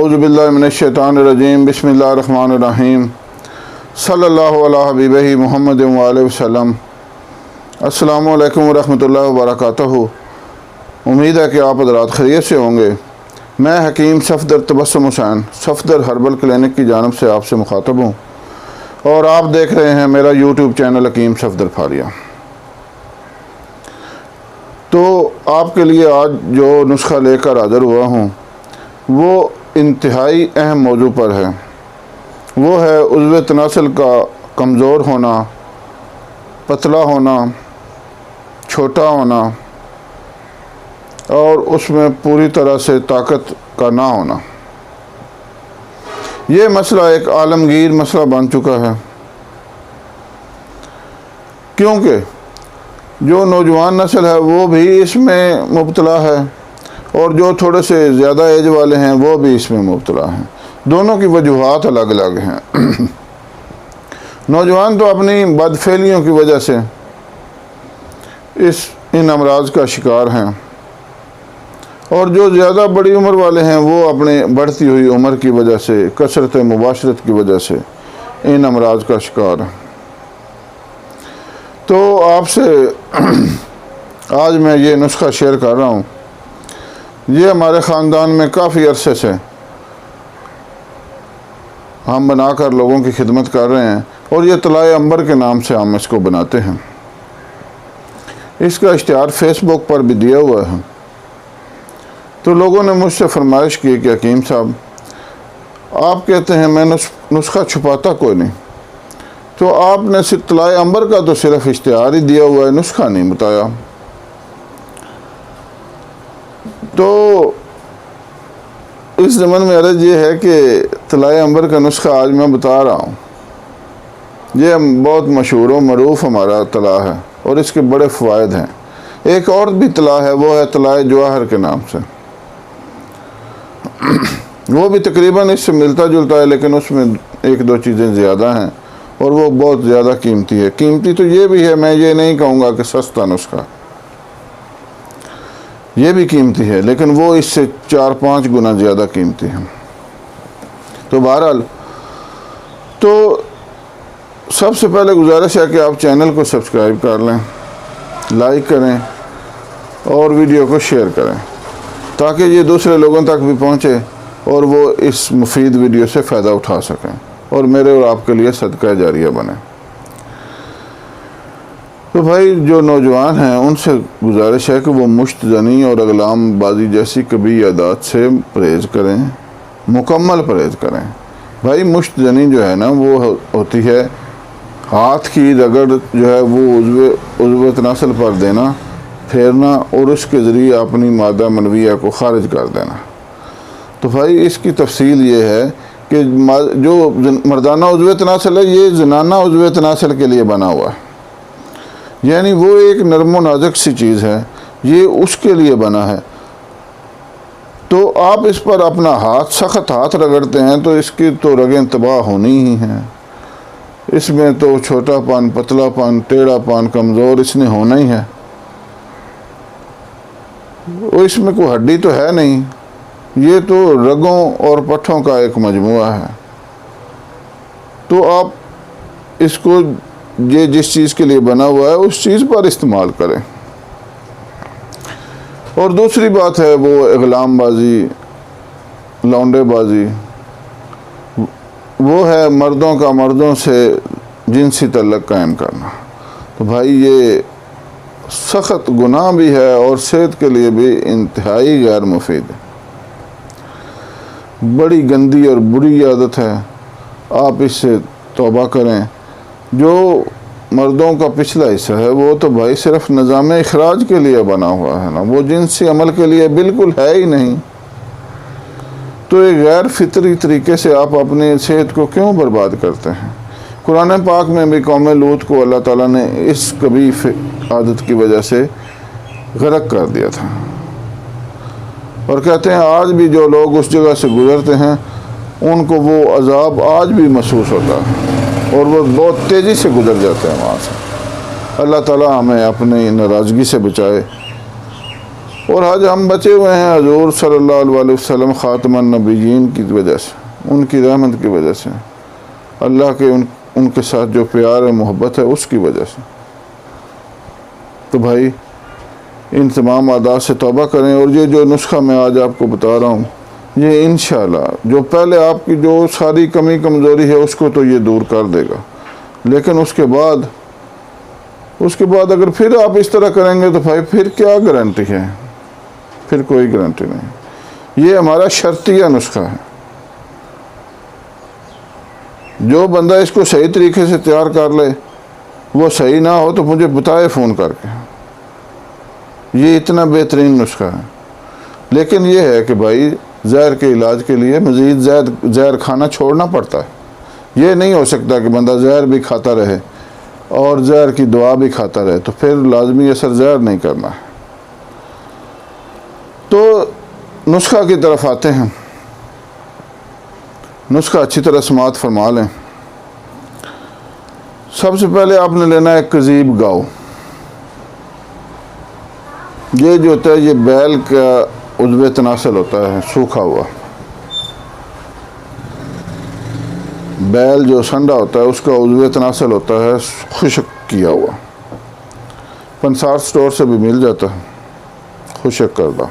اعوذ باللہ من الشیطان الرجیم بسم اللہ الرحمن الرحیم صلی اللہ علیہ حبیبہ محمد وآلہ وسلم۔ السلام علیکم ورحمۃ اللہ وبرکاتہ۔ امید ہے کہ آپ حضرات خیریت سے ہوں گے۔ میں حکیم صفدر تبسم حسین صفدر ہربل کلینک کی جانب سے آپ سے مخاطب ہوں اور آپ دیکھ رہے ہیں میرا یوٹیوب چینل حکیم صفدر فاریہ۔ تو آپ کے لیے آج جو نسخہ لے کر حاضر ہوا ہوں وہ انتہائی اہم موضوع پر ہے۔ وہ ہے عضو تناسل کا کمزور ہونا، پتلا ہونا، چھوٹا ہونا اور اس میں پوری طرح سے طاقت کا نہ ہونا۔ یہ مسئلہ ایک عالمگیر مسئلہ بن چکا ہے، کیونکہ جو نوجوان نسل ہے وہ بھی اس میں مبتلا ہے اور جو تھوڑے سے زیادہ ایج والے ہیں وہ بھی اس میں مبتلا ہیں۔ دونوں کی وجوہات الگ الگ ہیں۔ نوجوان تو اپنی بدفعلیوں کی وجہ سے ان امراض کا شکار ہیں، اور جو زیادہ بڑی عمر والے ہیں وہ اپنے بڑھتی ہوئی عمر کی وجہ سے، کثرت مباشرت کی وجہ سے ان امراض کا شکار ہیں۔ تو آپ سے آج میں یہ نسخہ شیئر کر رہا ہوں۔ یہ ہمارے خاندان میں کافی عرصے سے ہم بنا کر لوگوں کی خدمت کر رہے ہیں، اور یہ طلائع عنبر کے نام سے ہم اس کو بناتے ہیں۔ اس کا اشتہار فیس بک پر بھی دیا ہوا ہے۔ تو لوگوں نے مجھ سے فرمائش کی کہ حکیم صاحب آپ کہتے ہیں میں نسخہ چھپاتا کوئی نہیں، تو آپ نے صرف طلائع عنبر کا تو صرف اشتہار ہی دیا ہوا ہے، نسخہ نہیں بتایا۔ تو اس ضمن میں عرض یہ ہے کہ طلائع عنبر کا نسخہ آج میں بتا رہا ہوں۔ یہ بہت مشہور و معروف ہمارا طلا ہے اور اس کے بڑے فوائد ہیں۔ ایک اور بھی طلا ہے، وہ ہے طلائع جواہر کے نام سے۔ وہ بھی تقریباً اس سے ملتا جلتا ہے، لیکن اس میں ایک دو چیزیں زیادہ ہیں اور وہ بہت زیادہ قیمتی ہے۔ قیمتی تو یہ بھی ہے، میں یہ نہیں کہوں گا کہ سستا نسخہ، یہ بھی قیمتی ہے، لیکن وہ اس سے 4-5 گنا زیادہ قیمتی ہے۔ تو بہرحال تو سب سے پہلے گزارش ہے کہ آپ چینل کو سبسکرائب کر لیں، لائک کریں اور ویڈیو کو شیئر کریں، تاکہ یہ دوسرے لوگوں تک بھی پہنچے اور وہ اس مفید ویڈیو سے فائدہ اٹھا سکیں اور میرے اور آپ کے لیے صدقہ جاریہ بنے۔ تو بھائی جو نوجوان ہیں ان سے گزارش ہے کہ وہ مشت زنی اور اغلام بازی جیسی کبھی عادات سے پرہیز کریں، مکمل پرہیز کریں۔ بھائی مشت زنی جو ہے نا وہ ہوتی ہے ہاتھ کی رگڑ جو ہے وہ عضو تناسل پر دینا، پھیرنا اور اس کے ذریعے اپنی مادہ منویہ کو خارج کر دینا۔ تو بھائی اس کی تفصیل یہ ہے کہ جو مردانہ عضو تناسل ہے یہ زنانہ عضو تناسل کے لیے بنا ہوا ہے، یعنی وہ ایک نرم و نازک سی چیز ہے، یہ اس کے لیے بنا ہے۔ تو آپ اس پر اپنا سخت ہاتھ رگڑتے ہیں تو اس کی تو رگیں تباہ ہونی ہی ہیں۔ اس میں تو چھوٹا پان، پتلا پان، ٹیڑھا پان، کمزور اس نے ہونا ہی ہے۔ اس میں کوئی ہڈی تو ہے نہیں، یہ تو رگوں اور پٹھوں کا ایک مجموعہ ہے۔ تو آپ اس کو یہ جس چیز کے لیے بنا ہوا ہے اس چیز پر استعمال کریں۔ اور دوسری بات ہے وہ اغلام بازی، لونڈے بازی، وہ ہے مردوں کا مردوں سے جنسی تعلق قائم کرنا۔ تو بھائی یہ سخت گناہ بھی ہے اور صحت کے لیے بھی انتہائی غیر مفید ہے، بڑی گندی اور بری عادت ہے۔ آپ اس سے توبہ کریں۔ جو مردوں کا پچھلا حصہ ہے وہ تو بھائی صرف نظام اخراج کے لیے بنا ہوا ہے نا، وہ جنسی عمل کے لیے بالکل ہے ہی نہیں۔ تو ایک غیر فطری طریقے سے آپ اپنی صحت کو کیوں برباد کرتے ہیں؟ قرآن پاک میں بھی قوم لوط کو اللہ تعالیٰ نے اس قبیح عادت کی وجہ سے غرق کر دیا تھا، اور کہتے ہیں آج بھی جو لوگ اس جگہ سے گزرتے ہیں ان کو وہ عذاب آج بھی محسوس ہوتا ہے اور وہ بہت تیزی سے گزر جاتے ہیں وہاں سے۔ اللہ تعالیٰ ہمیں اپنی ناراضگی سے بچائے۔ اور آج ہم بچے ہوئے ہیں حضور صلی اللہ علیہ وسلم خاتم النبیین کی وجہ سے، ان کی رحمت کی وجہ سے، اللہ کے ان کے ساتھ جو پیار ہے محبت ہے اس کی وجہ سے۔ تو بھائی ان تمام عادات سے توبہ کریں، اور یہ جو نسخہ میں آج آپ کو بتا رہا ہوں یہ انشاءاللہ جو پہلے آپ کی جو ساری کمی کمزوری ہے اس کو تو یہ دور کر دے گا، لیکن اس کے بعد اگر پھر آپ اس طرح کریں گے تو بھائی پھر کیا گارنٹی ہے؟ پھر کوئی گارنٹی نہیں۔ یہ ہمارا شرطیہ نسخہ ہے۔ جو بندہ اس کو صحیح طریقے سے تیار کر لے، وہ صحیح نہ ہو تو مجھے بتائے فون کر کے، یہ اتنا بہترین نسخہ ہے۔ لیکن یہ ہے کہ بھائی زہر کے علاج کے لیے مزید زہر کھانا چھوڑنا پڑتا ہے۔ یہ نہیں ہو سکتا کہ بندہ زہر بھی کھاتا رہے اور زہر کی دوا بھی کھاتا رہے، تو پھر لازمی اثر زہر نہیں کرنا ہے۔ تو نسخہ کی طرف آتے ہیں۔ نسخہ اچھی طرح سماعت فرما لیں۔ سب سے پہلے آپ نے لینا ہے کذیب گاؤ۔ یہ جو ہوتا ہے یہ بیل کا عضو تناسل ہوتا ہے، سوکھا ہوا بیل جو سنڈا ہوتا ہے اس کا عضو تناسل ہوتا ہے خشک کیا ہوا، پنسار سٹور سے بھی مل جاتا ہے خشک کردہ۔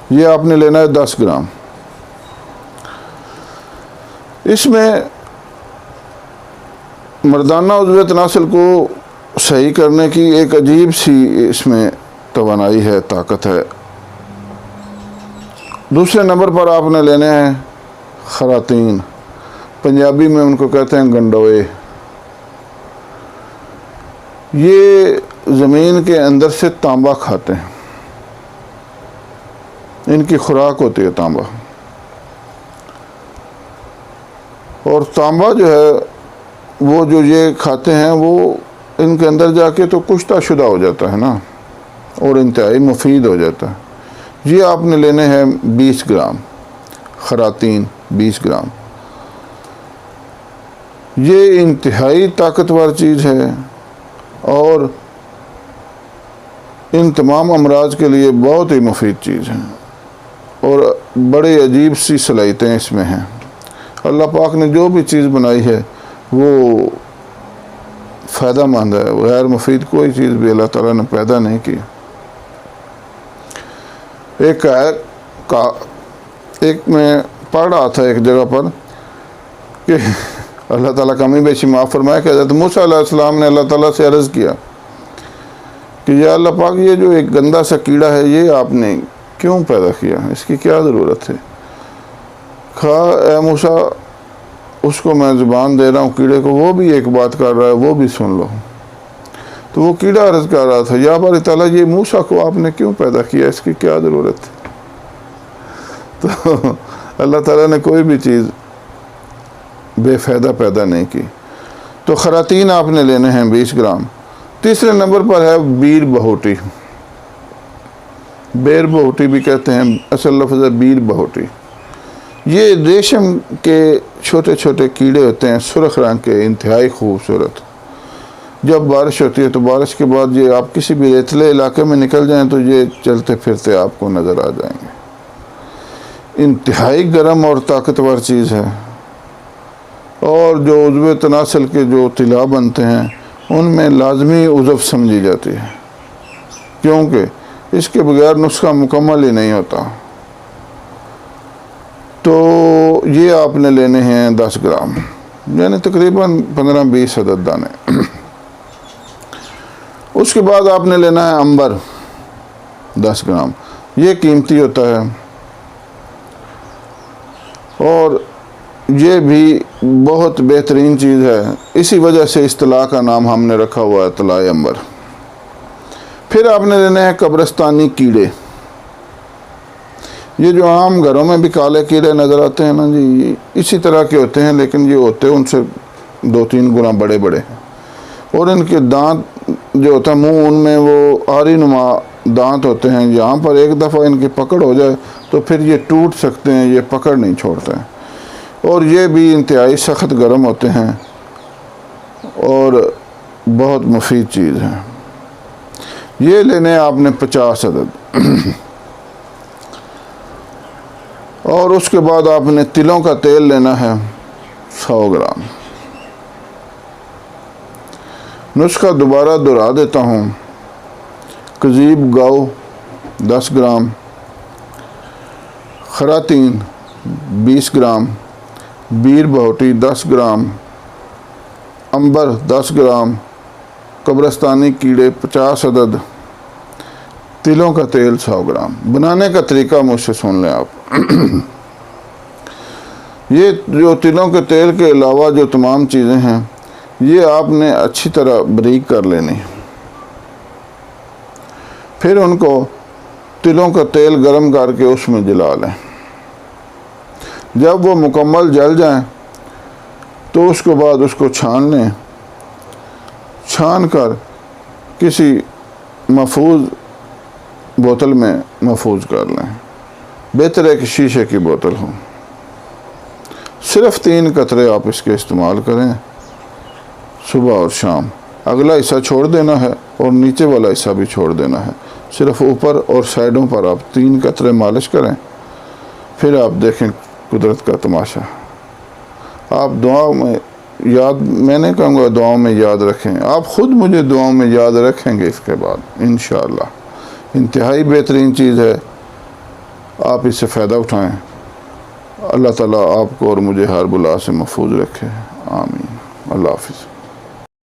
یہ آپ نے لینا ہے 10 گرام۔ اس میں مردانہ عضو تناسل کو صحیح کرنے کی ایک عجیب سی اس میں توانائی ہے، طاقت ہے۔ دوسرے نمبر پر آپ نے لینے ہیں خراطین، پنجابی میں ان کو کہتے ہیں گنڈوئے۔ یہ زمین کے اندر سے تانبا کھاتے ہیں، ان کی خوراک ہوتی ہے تانبا، اور تانبا جو ہے وہ جو یہ کھاتے ہیں وہ ان کے اندر جا کے تو کشتہ شدہ ہو جاتا ہے نا، اور انتہائی مفید ہو جاتا ہے۔ یہ آپ نے لینے ہیں 20 گرام خراطین، 20 گرام۔ یہ انتہائی طاقتور چیز ہے اور ان تمام امراض کے لیے بہت ہی مفید چیز ہے، اور بڑی عجیب سی صلاحیتیں اس میں ہیں۔ اللہ پاک نے جو بھی چیز بنائی ہے وہ فائدہ مند ہے، غیر مفید کوئی چیز بھی اللہ تعالیٰ نے پیدا نہیں کی۔ ایک میں پڑھ رہا تھا ایک جگہ پر کہ اللہ تعالیٰ کمی بیشی معاف فرمایا کہ حضرت موسیٰ علیہ السلام نے اللہ تعالیٰ سے عرض کیا کہ یا اللہ پاک یہ جو ایک گندا سا کیڑا ہے یہ آپ نے کیوں پیدا کیا، اس کی کیا ضرورت ہے؟ کہا اے موسیٰ اس کو میں زبان دے رہا ہوں کیڑے کو، وہ بھی ایک بات کر رہا ہے، وہ بھی سن لو۔ تو وہ کیڑا عرض کر رہا تھا یا باری تعالیٰ یہ موسیٰ کو آپ نے کیوں پیدا کیا، اس کی کیا ضرورت ہے؟ تو اللہ تعالیٰ نے کوئی بھی چیز بے فائدہ پیدا نہیں کی۔ تو خراطین آپ نے لینے ہیں 20 گرام۔ تیسرے نمبر پر ہے بیر بہوٹی۔ بیر بہوٹی بھی کہتے ہیں، اصل لفظ ہے بیر بہوٹی۔ یہ ریشم کے چھوٹے چھوٹے کیڑے ہوتے ہیں، سرخ رنگ کے، انتہائی خوبصورت۔ جب بارش ہوتی ہے تو بارش کے بعد یہ آپ کسی بھی ریتلے علاقے میں نکل جائیں تو یہ چلتے پھرتے آپ کو نظر آ جائیں گے۔ انتہائی گرم اور طاقتور چیز ہے، اور جو عضو تناسل کے جو طلا بنتے ہیں ان میں لازمی عضو سمجھی جاتی ہے، کیونکہ اس کے بغیر نسخہ مکمل ہی نہیں ہوتا۔ تو یہ آپ نے لینے ہیں 10 گرام، یعنی تقریباً 15-20 عدد دانے۔ اس کے بعد آپ نے لینا ہے عنبر 10 گرام۔ یہ قیمتی ہوتا ہے اور یہ بھی بہت بہترین چیز ہے، اسی وجہ سے اس طلا کا نام ہم نے رکھا ہوا ہے طلائے عنبر۔ پھر آپ نے لینے ہیں قبرستانی کیڑے۔ یہ جو عام گھروں میں بھی کالے کیڑے نظر آتے ہیں نا جی، اسی طرح کے ہوتے ہیں، لیکن یہ ہوتے ہیں ان سے 2-3 گنا بڑے بڑے، اور ان کے دانت جو ہوتا ہے منہ ان میں وہ آری نما دانت ہوتے ہیں۔ یہاں پر ایک دفعہ ان کی پکڑ ہو جائے تو پھر یہ ٹوٹ سکتے ہیں، یہ پکڑ نہیں چھوڑتے ہیں، اور یہ بھی انتہائی سخت گرم ہوتے ہیں اور بہت مفید چیز ہے۔ یہ لینے آپ نے 50 عدد۔ اور اس کے بعد آپ نے تلوں کا تیل لینا ہے 100 گرام۔ نسخہ دوبارہ دہرا دیتا ہوں۔ کذیب گاؤ 10 گرام، خراتین 20 گرام، بیر بہوٹی 10 گرام، عنبر 10 گرام، قبرستانی کیڑے 50 عدد، تلوں کا تیل 100 گرام۔ بنانے کا طریقہ مجھ سے سن لیں آپ۔ یہ جو تلوں کے تیل کے علاوہ جو تمام چیزیں ہیں یہ آپ نے اچھی طرح باریک کر لینی، پھر ان کو تلوں کا تیل گرم کر کے اس میں جلا لیں۔ جب وہ مکمل جل جائیں تو اس کے بعد اس کو چھان لیں، چھان کر کسی محفوظ بوتل میں محفوظ کر لیں۔ بہتر ہے کہ شیشے کی بوتل ہو۔ صرف 3 قطرے آپ اس کے استعمال کریں صبح اور شام۔ اگلا حصہ چھوڑ دینا ہے اور نیچے والا حصہ بھی چھوڑ دینا ہے۔ صرف اوپر اور سائڈوں پر آپ 3 قطرے مالش کریں، پھر آپ دیکھیں قدرت کا تماشا۔ آپ دعاؤں میں یاد، میں نے کہوں گا دعاؤں میں یاد رکھیں، آپ خود مجھے دعاؤں میں یاد رکھیں گے اس کے بعد انشاءاللہ۔ انتہائی بہترین چیز ہے، آپ اس سے فائدہ اٹھائیں۔ اللہ تعالیٰ آپ کو اور مجھے ہر بلا سے محفوظ رکھے، آمین۔ اللہ حافظ۔